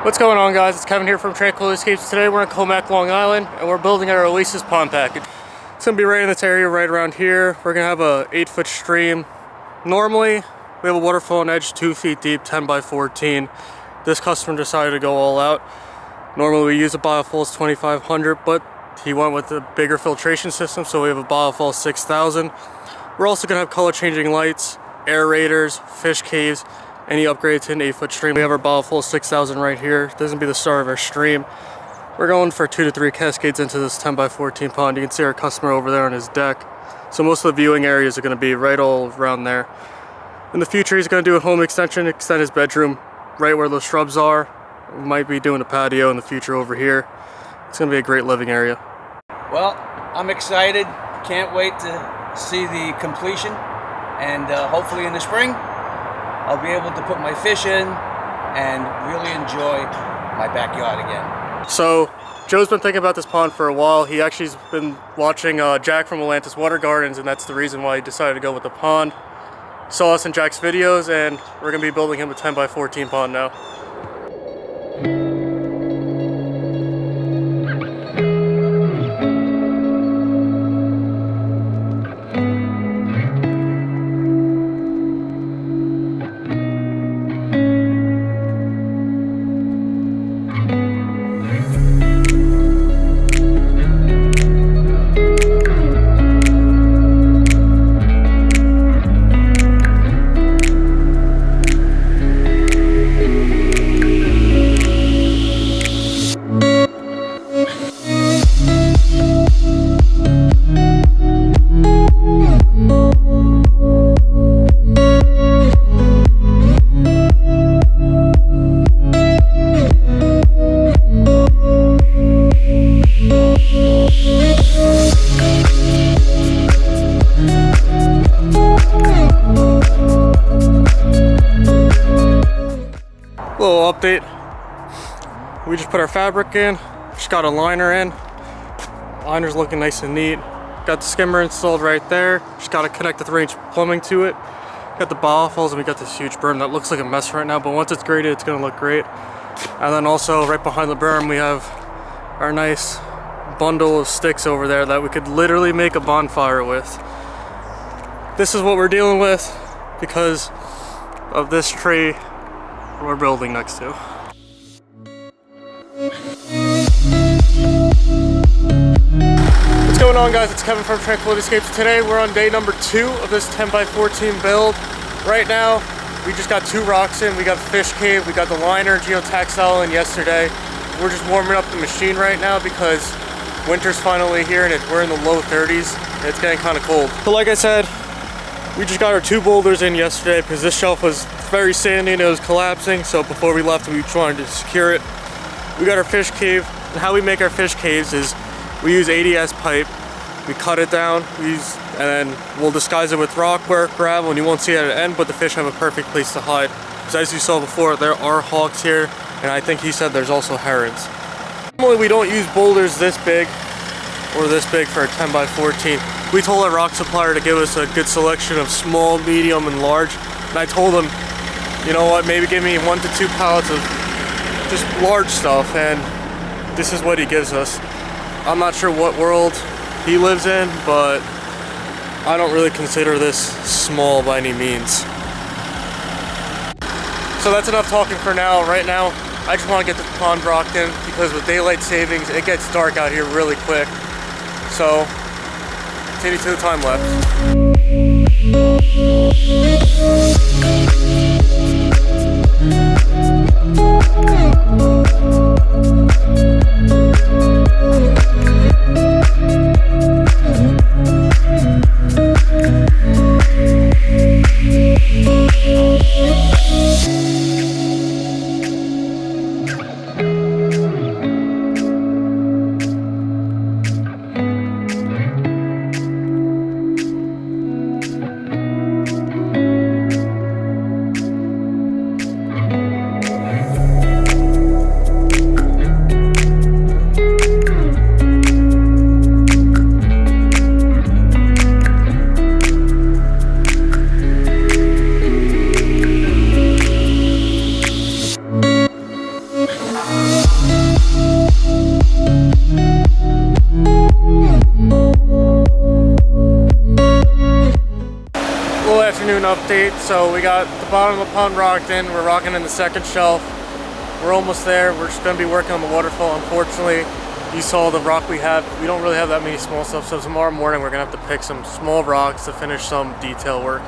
What's going on, guys? It's Kevin here from Tranquil Escapes. Today we're in Commack, Long Island, and we're building our Oasis pond package. It's going to be right in this area right around here. We're going to have a 8-foot stream. Normally, we have a waterfall on edge 2 feet deep, 10 by 14. This customer decided to go all out. Normally we use a BOULDERS 2500, but he went with a bigger filtration system, so we have a BOULDERS 6000. We're also going to have color changing lights, aerators, fish caves, any upgrade to an 8-foot stream. We have our BOULDERS 6000 right here. This is going to be the start of our stream. We're going for 2 to 3 cascades into this 10 by 14 pond. You can see our customer over there on his deck. So most of the viewing areas are going to be right all around there. In the future, he's going to do a home extension, extend his bedroom right where those shrubs are. We might be doing a patio in the future over here. It's going to be a great living area. Well, I'm excited. Can't wait to see the completion. And hopefully in the spring, I'll be able to put my fish in and really enjoy my backyard again. So, Joe's been thinking about this pond for a while. He actually's been watching Jack from Atlantis Water Gardens, and that's the reason why he decided to go with the pond. Saw us in Jack's videos, and we're going to be building him a 10 by 14 pond now. Little update. We just put our fabric in, just got a liner in. Liner's looking nice and neat. Got the skimmer installed right there. Just got to connect the 3-inch plumbing to it. Got the baffles, and we got this huge berm that looks like a mess right now, but once it's graded, it's going to look great. And then also right behind the berm, we have our nice bundle of sticks over there that we could literally make a bonfire with. This is what we're dealing with because of this tree we're building next to. What's going on, guys? It's Kevin from Tranquil Escapes. Today we're on day number 2 of this 10 by 14 build. Right now we just got 2 rocks in. We got the fish cave, we got the liner, geotextile in yesterday. We're just warming up the machine right now because winter's finally here and we're in the low 30s and it's getting kind of cold. So like I said, we just got our 2 boulders in yesterday because this shelf was very sandy and it was collapsing, so before we left we just wanted to secure it. We got our fish cave, and how we make our fish caves is we use ADS pipe, we cut it down, and then we'll disguise it with rockwork, gravel, and you won't see it at the end, but the fish have a perfect place to hide. Because as you saw before, there are hogs here, and I think he said there's also herons. Normally we don't use boulders this big or this big for a 10 by 14. We told our rock supplier to give us a good selection of small, medium, and large, and I told him, you know what, maybe give me 1 to 2 pallets of just large stuff, and this is what he gives us. I'm not sure what world he lives in, but I don't really consider this small by any means. So that's enough talking for now. Right now, I just want to get the pond rocked in because with daylight savings, it gets dark out here really quick. So, continue to the time lapse. afternoon update. So we got the bottom of the pond rocked in. We're rocking in the second shelf. We're almost there. We're just gonna be working on the waterfall. Unfortunately, you saw the rock we have. We don't really have that many small stuff. So tomorrow morning, we're gonna have to pick some small rocks to finish some detail work.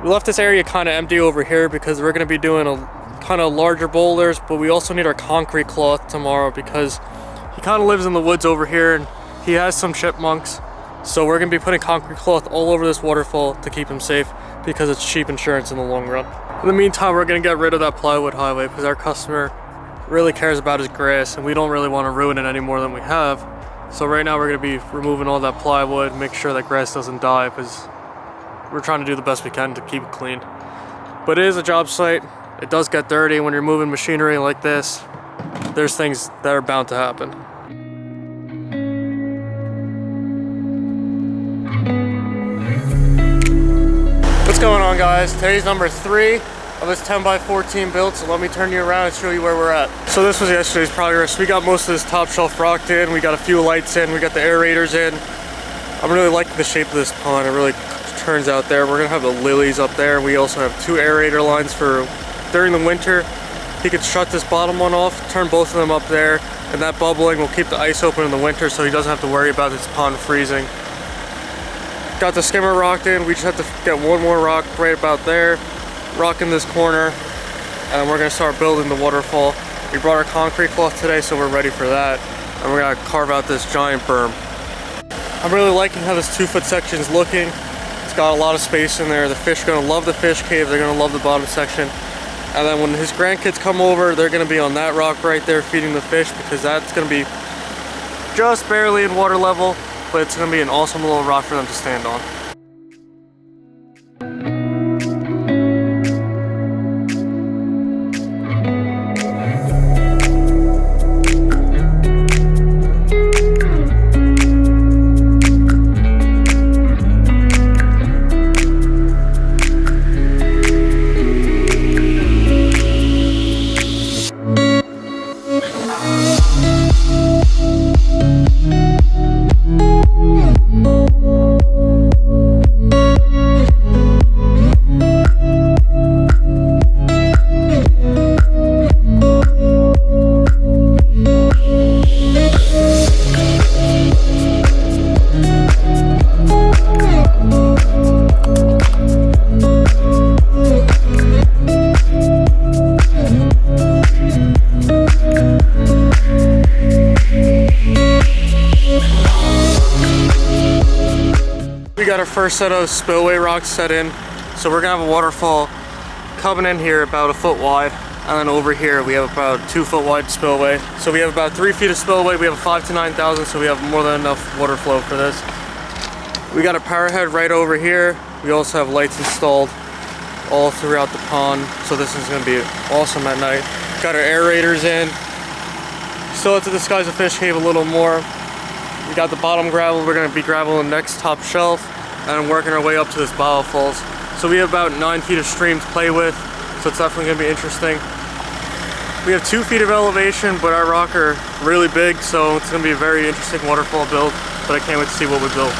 We left this area kind of empty over here because we're gonna be doing a kind of larger boulders, but we also need our concrete cloth tomorrow because he kind of lives in the woods over here and he has some chipmunks. So we're gonna be putting concrete cloth all over this waterfall to keep him safe because it's cheap insurance in the long run. In the meantime, we're gonna get rid of that plywood highway because our customer really cares about his grass and we don't really want to ruin it any more than we have. So right now we're gonna be removing all that plywood, make sure that grass doesn't die because we're trying to do the best we can to keep it clean. But it is a job site. It does get dirty when you're moving machinery like this. There's things that are bound to happen. What's going on, guys? Today's number 3 of this 10x14 build, so let me turn you around and show you where we're at. So this was yesterday's progress. We got most of this top shelf rocked in, we got a few lights in, we got the aerators in. I'm really liking the shape of this pond. It really turns out there. We're gonna have the lilies up there. We also have 2 aerator lines for during the winter. He could shut this bottom one off, turn both of them up there, and that bubbling will keep the ice open in the winter so he doesn't have to worry about this pond freezing. Got the skimmer rocked in. We just have to get one more rock right about there, rock in this corner, and we're gonna start building the waterfall. We brought our concrete cloth today, so we're ready for that. And we're gonna carve out this giant berm. I'm really liking how this 2-foot section is looking. It's got a lot of space in there. The fish are gonna love the fish cave. They're gonna love the bottom section. And then when his grandkids come over, they're gonna be on that rock right there feeding the fish because that's gonna be just barely in water level, but it's gonna be an awesome little rock for them to stand on. We got our first set of spillway rocks set in. So we're gonna have a waterfall coming in here about 1 foot wide. And then over here we have about 2 foot wide spillway. So we have about 3 feet of spillway. We have a 5 to 9,000, so we have more than enough water flow for this. We got a power head right over here. We also have lights installed all throughout the pond. So this is gonna be awesome at night. Got our aerators in. Still have to disguise the fish cave a little more. We got the bottom gravel. We're gonna be graveling the next top shelf and working our way up to this biofalls. So we have about 9 feet of stream to play with. So it's definitely gonna be interesting. We have 2 feet of elevation, but our rock are really big. So it's gonna be a very interesting waterfall build, but I can't wait to see what we build.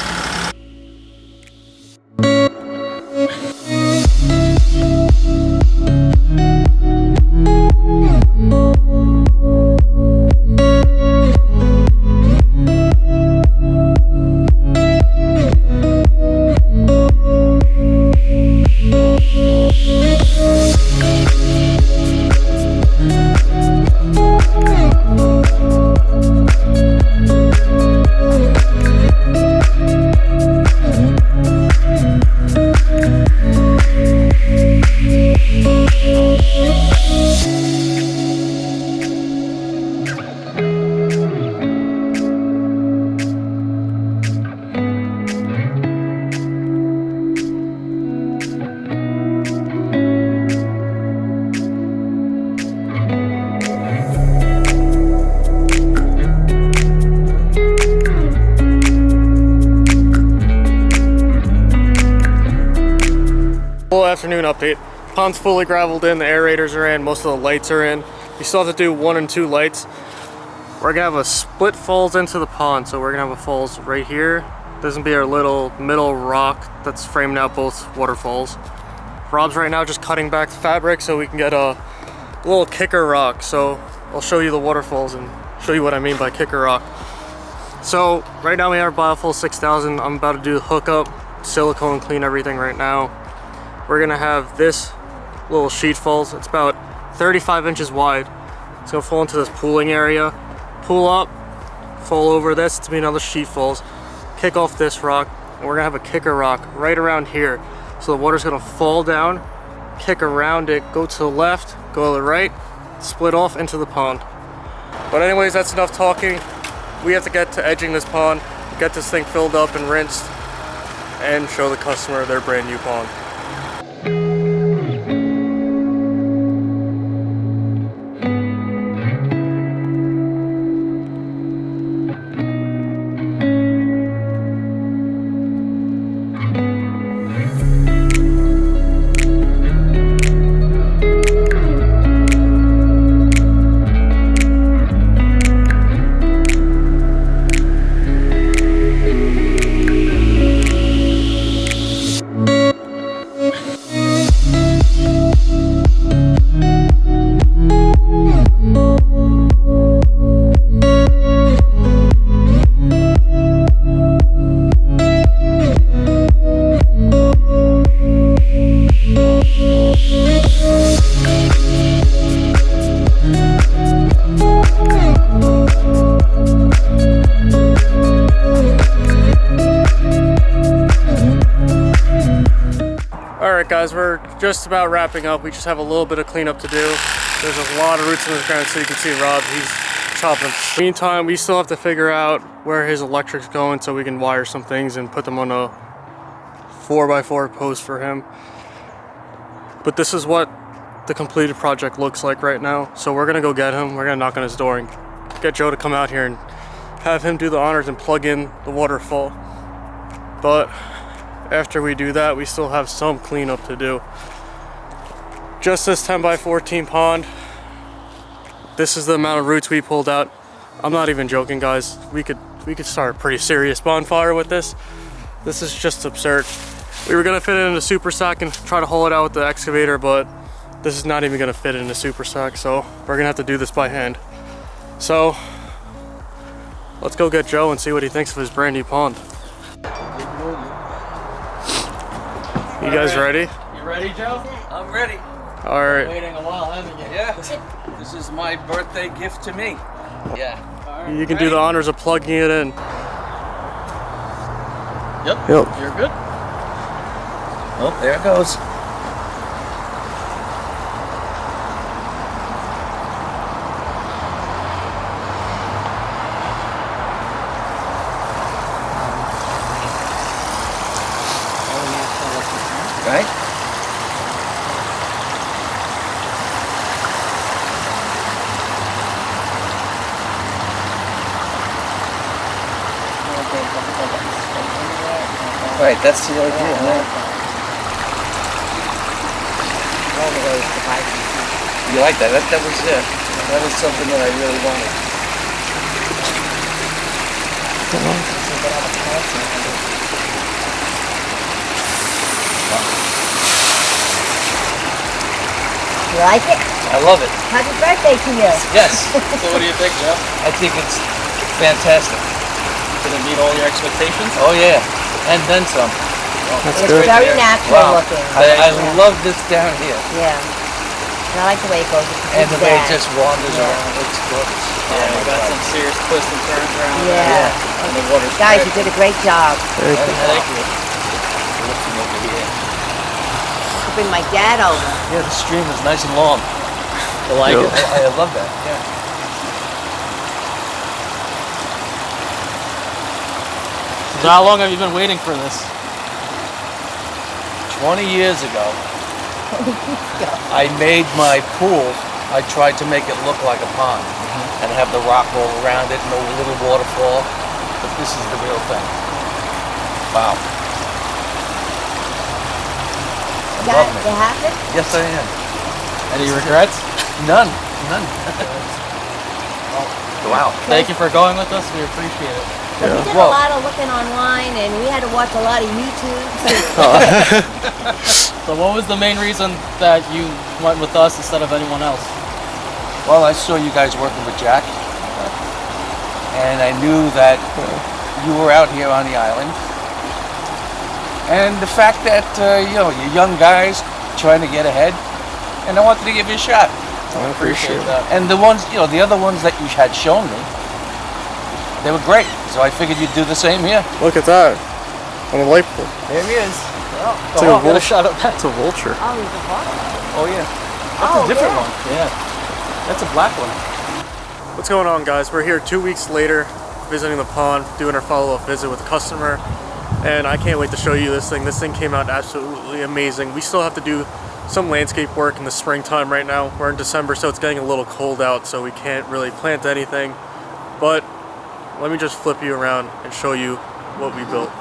Afternoon update. Pond's fully graveled in, the aerators are in, most of the lights are in. You still have to do 1 and 2 lights. We're gonna have a split falls into the pond, so we're gonna have a falls right here. This is gonna be our little middle rock that's framing out both waterfalls. Rob's right now just cutting back the fabric so we can get a little kicker rock. So I'll show you the waterfalls and show you what I mean by kicker rock. So right now we have our BioFull 6000. I'm about to do the hookup, silicone, clean everything right now. We're gonna have this little sheet falls. It's about 35 inches wide. It's gonna fall into this pooling area. Pull up, fall over this. It's gonna be another sheet falls. Kick off this rock, and we're gonna have a kicker rock right around here. So the water's gonna fall down, kick around it, go to the left, go to the right, split off into the pond. But anyways, that's enough talking. We have to get to edging this pond, get this thing filled up and rinsed, and show the customer their brand new pond. Alright guys, we're just about wrapping up. We just have a little bit of cleanup to do. There's a lot of roots in the ground, so you can see Rob, he's chopping. Meantime, we still have to figure out where his electric's going so we can wire some things and put them on a 4x4 post for him. But this is what the completed project looks like right now. So we're gonna go get him. We're gonna knock on his door and get Joe to come out here and have him do the honors and plug in the waterfall. But after we do that, we still have some cleanup to do. Just this 10x14 pond. This is the amount of roots we pulled out. I'm not even joking, guys. We could start a pretty serious bonfire with this. This is just absurd. We were gonna fit it in a super sack and try to haul it out with the excavator, but this is not even gonna fit in a super sack, so we're gonna have to do this by hand. So let's go get Joe and see what he thinks of his brand new pond. You guys ready? You ready, Joe? I'm ready. All right. Waiting a while, haven't you? Yeah. This is my birthday gift to me. Yeah. All right, You can do the honors of plugging it in. Yep. Yep. You're good. Oh, there it goes. Right? Right, that's the idea, right? You like that? That was it. That was something that I really wanted. You like it? I love it. Happy birthday to you. Yes. So what do you think, Jeff? I think it's fantastic. Did it meet all your expectations? Oh yeah, and then some. That's It's good. very natural looking. I love this down here. Yeah. And I like the way it goes. And the way it just wanders around. It's gorgeous. Yeah, we got some serious twists and turns around Yeah. there. And the water's Guys, you great. did a great job. Thank you. Thank you. Looking over here. I'll bring my dad over. Yeah, the stream is nice and long. You like Yeah. it? I love that. Yeah. So how long have you been waiting for this? 20 years ago, I made my pool. I tried to make it look like a pond and have the rock all around it and a little waterfall. But this is the real thing. Wow. I'm Dad, loving you it. happy? Yes, I am. Any regrets? None. None. Wow. Thank you for going with us. We appreciate it. But we did a lot of looking online, and we had to watch a lot of YouTube. So what was the main reason that you went with us instead of anyone else? Well, I saw you guys working with Jack, and I knew that you were out here on the island. And the fact that, you're young guys trying to get ahead, and I wanted to give you a shot. I appreciate that. And the ones, the other ones that you had shown me, they were great. So I figured you'd do the same here. Look at that. On a light pole. There he is. It's like a vulture. That's a vulture. Oh, he's a hawk. Oh, yeah. That's a different one. Yeah. That's a black one. What's going on, guys? We're here 2 weeks later, visiting the pond, doing our follow-up visit with a customer, and I can't wait to show you this thing. This thing came out absolutely amazing. We still have to do some landscape work in the springtime right now. We're in December, so it's getting a little cold out, so we can't really plant anything. But let me just flip you around and show you what we built.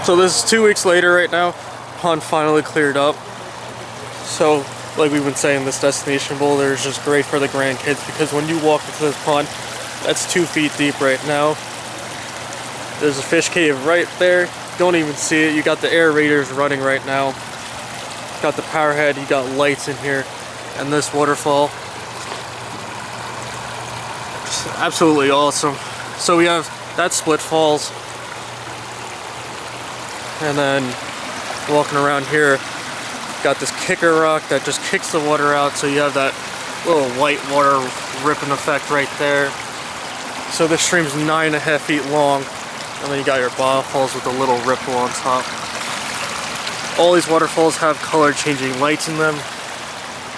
So this is 2 weeks later right now. Pond finally cleared up. So like we've been saying, this destination boulder is just great for the grandkids, because when you walk into this pond, that's 2 feet deep right now. There's a fish cave right there. Don't even see it. You got the aerators running right now. Got the power head, you got lights in here, and this waterfall. Just absolutely awesome. So we have that split falls. And then walking around here, got this kicker rock that just kicks the water out, so you have that little white water ripping effect right there. So this stream's 9.5 feet long, and then you got your waterfalls with a little ripple on top. All these waterfalls have color changing lights in them.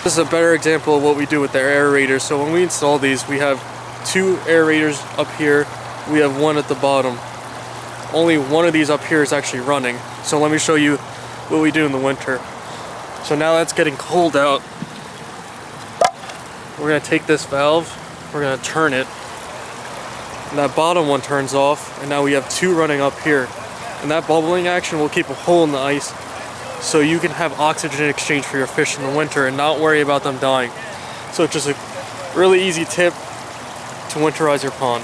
This is a better example of what we do with their aerators. So when we install these, we have 2 aerators up here, we have 1 at the bottom. Only 1 of these up here is actually running. So let me show you what we do in the winter. So now that it's getting cold out, we're gonna take this valve, we're gonna turn it, and that bottom one turns off, and now we have 2 running up here. And that bubbling action will keep a hole in the ice so you can have oxygen in exchange for your fish in the winter and not worry about them dying. So it's just a really easy tip to winterize your pond.